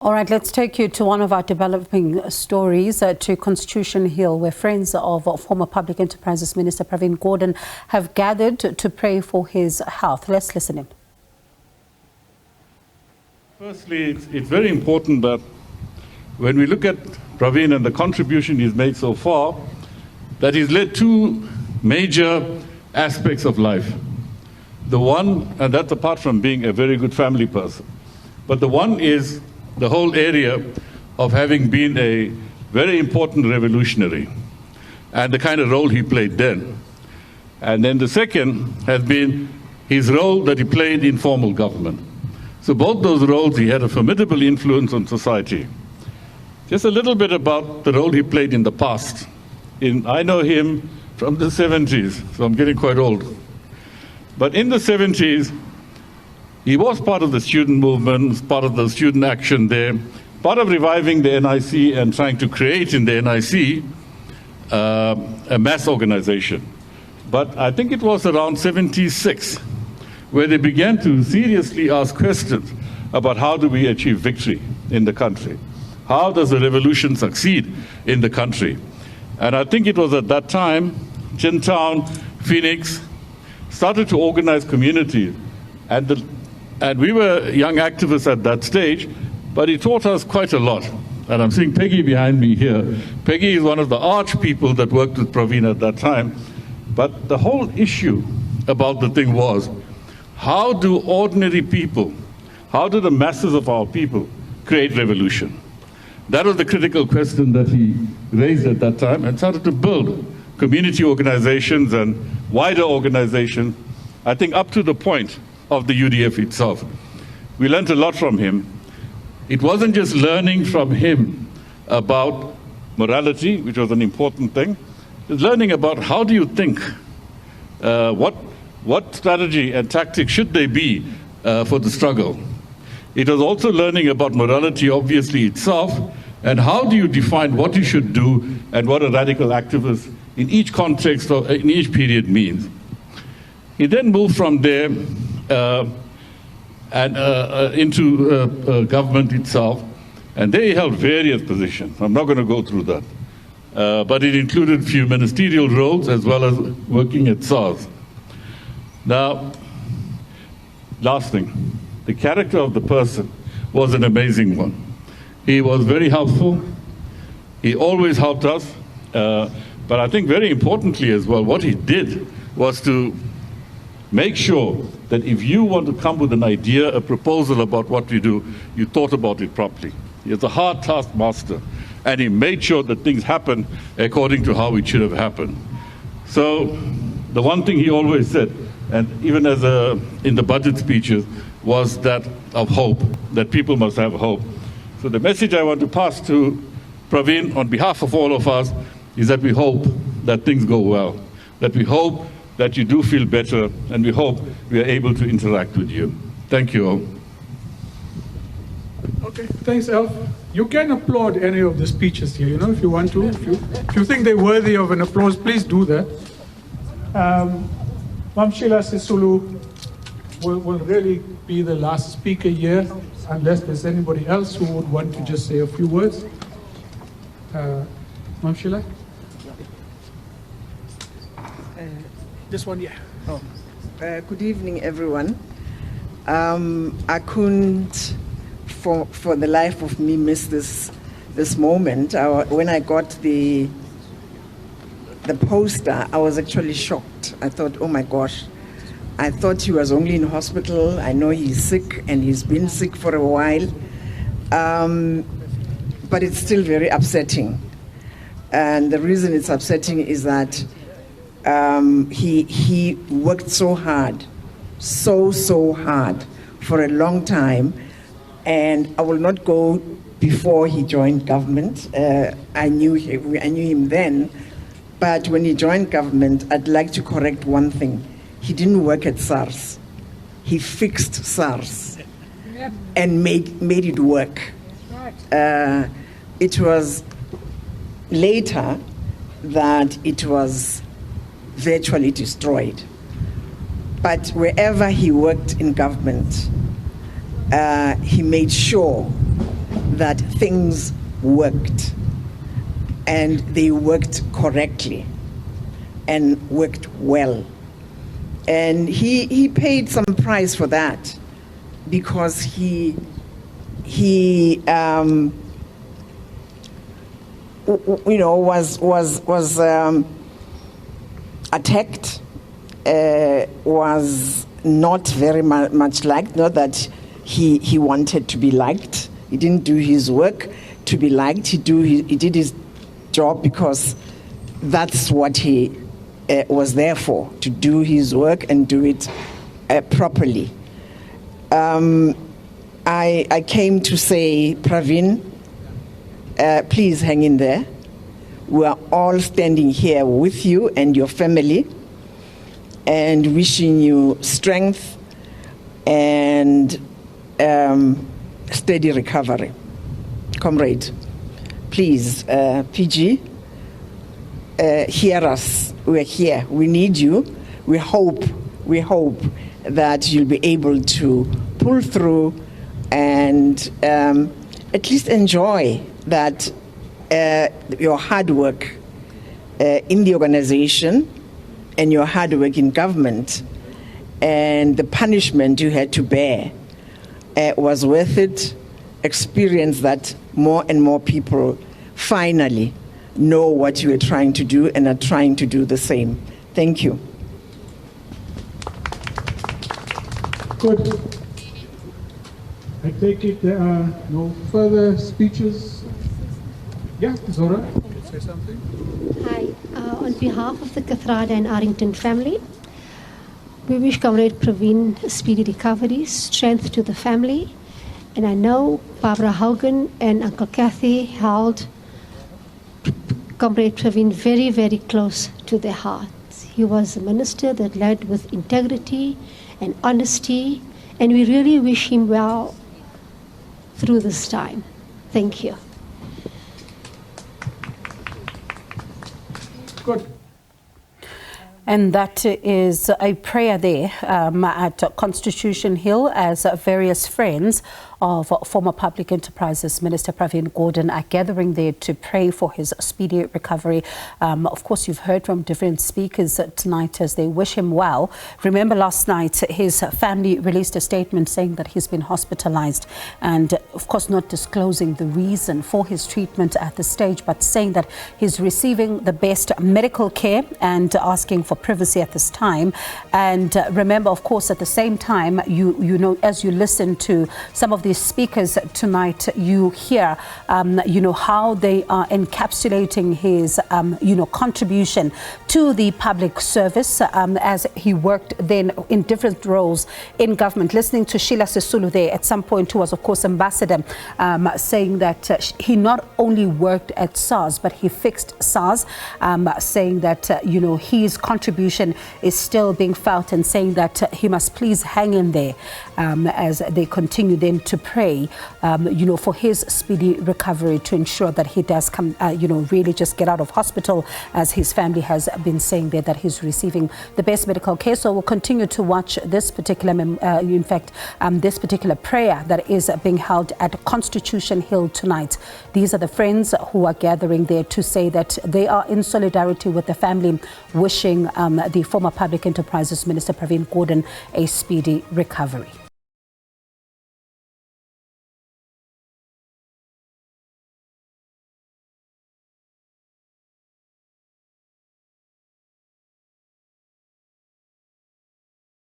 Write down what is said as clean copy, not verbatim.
All right, let's take you to one of our developing stories, to Constitution Hill, where friends of former Public Enterprises Minister Pravin Gordhan have gathered to pray for his health. Let's listen in. Firstly, it's very important that when we look at Pravin and the contribution he's made so far, that he's led two major aspects of life. The one, and that's apart from being a very good family person, but the one is the whole area of having been a very important revolutionary and the kind of role he played then. And then the second has been his role that he played in formal government. So both those roles, he had a formidable influence on society. Just a little bit about the role he played in the past. I know him from the 70s, so I'm getting quite old. But in the 70s, he was part of the student movement, part of the student action there, part of reviving the NIC and trying to create in the NIC a mass organization. But I think it was around 76 where they began to seriously ask questions about how do we achieve victory in the country? How does a revolution succeed in the country? And I think it was at that time, Chintown, Phoenix, started to organize communities. And we were young activists at that stage, but he taught us quite a lot. And I'm seeing Peggy behind me here. Peggy is one of the arch people that worked with Pravin at that time. But the whole issue about the thing was, how do ordinary people, how do the masses of our people create revolution? That was the critical question that he raised at that time and started to build community organizations and wider organizations, I think up to the point of the UDF itself. We learned a lot from him. It wasn't just learning from him about morality, which was an important thing. It was learning about how do you think, what strategy and tactics should they be for the struggle. It was also learning about morality, obviously, itself, and how do you define what you should do and what a radical activist in each context or in each period means. He then moved from there into government itself, and they held various positions. I'm not going to go through that. But it included a few ministerial roles as well as working at SARS. Now, last thing, the character of the person was an amazing one. He was very helpful. He always helped us. But I think very importantly as well, what he did was to make sure that if you want to come with an idea, a proposal about what you do, you thought about it properly. He was a hard taskmaster, and he made sure that things happen according to how it should have happened. So the one thing he always said, and even as in the budget speeches, was that of hope, that people must have hope. So the message I want to pass to Pravin on behalf of all of us is that we hope that things go well, that we hope that you do feel better, and we hope we are able to interact with you. Thank you all. Okay, thanks, Alf. You can applaud any of the speeches here, if you want to. If you think they're worthy of an applause, please do that. Mamshila Sisulu will really be the last speaker here, unless there's anybody else who would want to just say a few words. Mamshila? This one, yeah. Oh. Good evening, everyone. I couldn't, for the life of me, miss this moment. When I got the poster, I was actually shocked. I thought, oh my gosh. I thought he was only in hospital. I know he's sick, and he's been sick for a while. But it's still very upsetting. And the reason it's upsetting is that he worked so hard, so hard for a long time, and I will not go before he joined government. I knew him then, but when he joined government, I'd like to correct one thing. He didn't work at SARS. He fixed SARS and made it work. It was later that it was virtually destroyed. But wherever he worked in government, he made sure that things worked, and they worked correctly and worked well. And he paid some price for that, because he was attacked, was not very much liked. Not that he wanted to be liked. He didn't do his work to be liked. He did his job because that's what he was there for, to do his work and do it properly. I came to say, Pravin, please hang in there. We are all standing here with you and your family, and wishing you strength and steady recovery. Comrade, please, PG, hear us. We're here. We need you. We hope that you'll be able to pull through and at least enjoy that your hard work in the organization and your hard work in government and the punishment you had to bear was worth it. Experience that more and more people finally know what you are trying to do and are trying to do the same. Thank you. Good. I take it there are no further speeches. Yeah, Zora, say something. Hi, on behalf of the Kathrada and Arrington family, we wish Comrade Pravin a speedy recovery, strength to the family, and I know Barbara Haugen and Uncle Kathy held Comrade Pravin very, very close to their hearts. He was a minister that led with integrity and honesty, and we really wish him well through this time. Thank you. Good. And that is a prayer there at Constitution Hill, as various friends of former Public Enterprises Minister Pravin Gordhan are gathering there to pray for his speedy recovery. Of course, you've heard from different speakers tonight as they wish him well. Remember last night, his family released a statement saying that he's been hospitalised, and of course not disclosing the reason for his treatment at this stage, but saying that he's receiving the best medical care and asking for privacy at this time. And remember, of course, at the same time, you know, as you listen to some of these speakers tonight, you hear, how they are encapsulating his, contribution to the public service as he worked then in different roles in government. Listening to Sheila Sisulu there at some point, who was, of course, ambassador, saying that he not only worked at SARS, but he fixed SARS, saying that, his contribution is still being felt, and saying that he must please hang in there as they continue then to pray, for his speedy recovery, to ensure that he does come, really just get out of hospital, as his family has been saying there that he's receiving the best medical care. So we'll continue to watch this particular, this particular prayer that is being held at Constitution Hill tonight. These are the friends who are gathering there to say that they are in solidarity with the family, wishing the former Public Enterprises Minister Pravin Gordhan a speedy recovery.